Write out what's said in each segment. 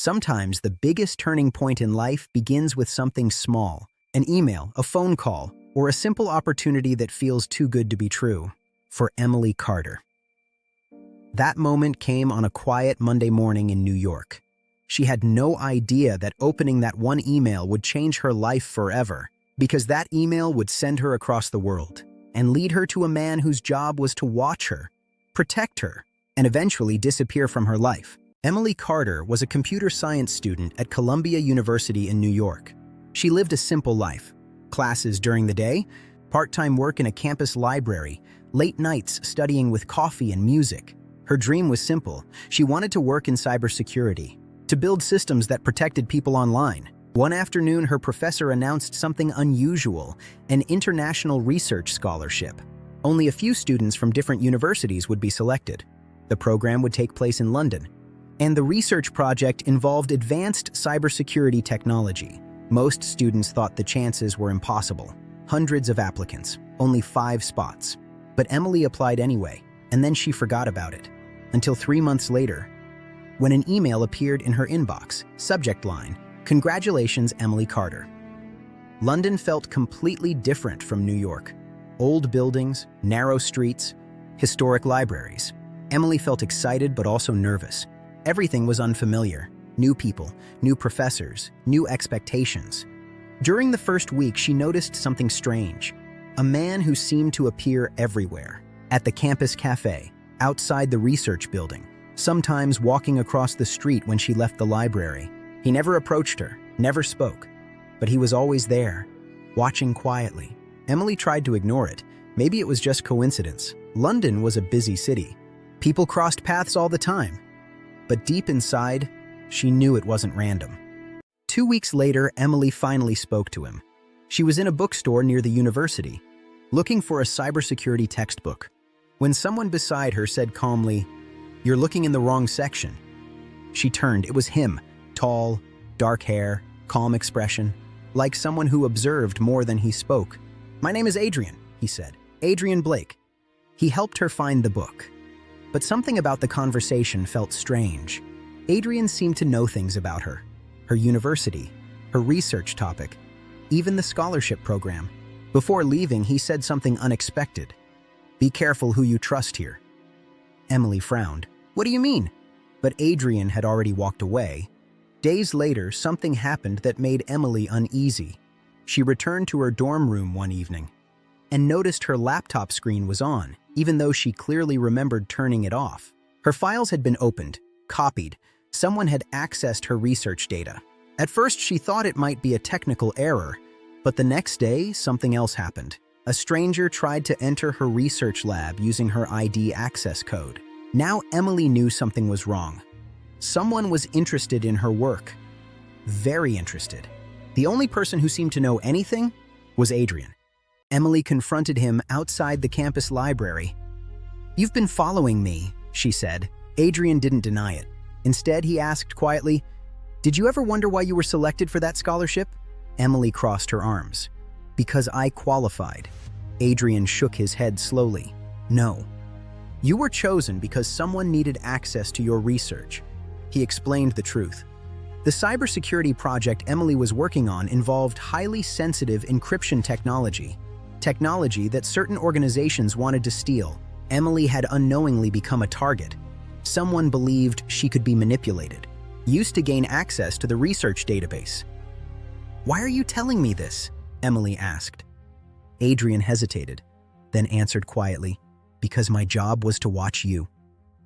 Sometimes the biggest turning point in life begins with something small, an email, a phone call, or a simple opportunity that feels too good to be true. For Emily Carter. That moment came on a quiet Monday morning in New York. She had no idea that opening that one email would change her life forever, because that email would send her across the world and lead her to a man whose job was to watch her, protect her, and eventually disappear from her life. Emily Carter was a computer science student at Columbia University in New York. She lived a simple life: classes during the day, part-time work in a campus library, late nights studying with coffee and music. Her dream was simple. She wanted to work in cybersecurity, to build systems that protected people online. One afternoon, her professor announced something unusual: an international research scholarship. Only a few students from different universities would be selected. The program would take place in London, and the research project involved advanced cybersecurity technology. Most students thought the chances were impossible. Hundreds of applicants, only 5 spots. But Emily applied anyway, and then she forgot about it. Until 3 months later, when an email appeared in her inbox, subject line, "Congratulations, Emily Carter." London felt completely different from New York. Old buildings, narrow streets, historic libraries. Emily felt excited but also nervous. Everything was unfamiliar. New people, new professors, new expectations. During the first week, she noticed something strange. A man who seemed to appear everywhere. At the campus cafe, outside the research building, sometimes walking across the street when she left the library. He never approached her, never spoke, but he was always there, watching quietly. Emily tried to ignore it. Maybe it was just coincidence. London was a busy city. People crossed paths all the time. But deep inside, she knew it wasn't random. 2 weeks later, Emily finally spoke to him. She was in a bookstore near the university, looking for a cybersecurity textbook, when someone beside her said calmly, "You're looking in the wrong section." She turned. It was him, tall, dark hair, calm expression, like someone who observed more than he spoke. "My name is Adrian," he said. "Adrian Blake." He helped her find the book. But something about the conversation felt strange. Adrian seemed to know things about her university, her research topic, even the scholarship program. Before leaving, he said something unexpected. "Be careful who you trust here." Emily frowned. "What do you mean?" But Adrian had already walked away. Days later, something happened that made Emily uneasy. She returned to her dorm room one evening and noticed her laptop screen was on, even though she clearly remembered turning it off. Her files had been opened, copied. Someone had accessed her research data. At first, she thought it might be a technical error, but the next day, something else happened. A stranger tried to enter her research lab using her ID access code. Now Emily knew something was wrong. Someone was interested in her work. Very interested. The only person who seemed to know anything was Adrian. Emily confronted him outside the campus library. "You've been following me," she said. Adrian didn't deny it. Instead, he asked quietly, "Did you ever wonder why you were selected for that scholarship?" Emily crossed her arms. "Because I qualified." Adrian shook his head slowly. "No. You were chosen because someone needed access to your research." He explained the truth. The cybersecurity project Emily was working on involved highly sensitive encryption technology that certain organizations wanted to steal. Emily had unknowingly become a target. Someone believed she could be manipulated, used to gain access to the research database. "Why are you telling me this?" Emily asked. Adrian hesitated, then answered quietly, "Because my job was to watch you.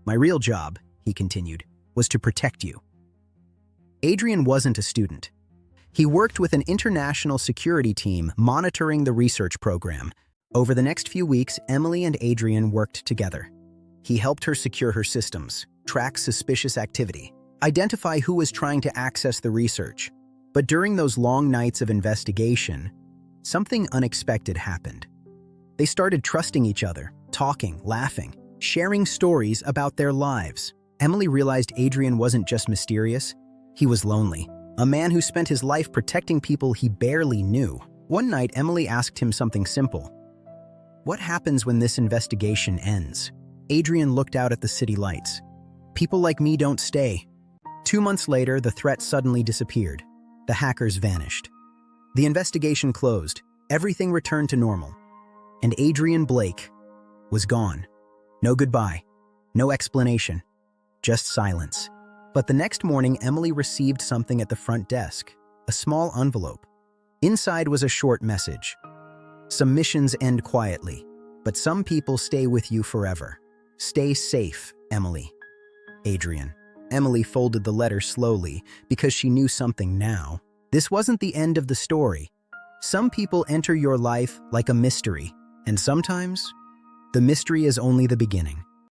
My real job," he continued, "was to protect you." Adrian wasn't a student. He worked with an international security team monitoring the research program. Over the next few weeks, Emily and Adrian worked together. He helped her secure her systems, track suspicious activity, identify who was trying to access the research. But during those long nights of investigation, something unexpected happened. They started trusting each other, talking, laughing, sharing stories about their lives. Emily realized Adrian wasn't just mysterious, he was lonely. A man who spent his life protecting people he barely knew. One night, Emily asked him something simple. "What happens when this investigation ends?" Adrian looked out at the city lights. "People like me don't stay." 2 months later, the threat suddenly disappeared. The hackers vanished. The investigation closed. Everything returned to normal. And Adrian Blake was gone. No goodbye. No explanation. Just silence. But the next morning, Emily received something at the front desk. A small envelope. Inside was a short message. Some missions end quietly, but some people stay with you forever. Stay safe, Emily. Adrian. Emily folded the letter slowly because she knew something now. This wasn't the end of the story. Some people enter your life like a mystery, and sometimes the mystery is only the beginning.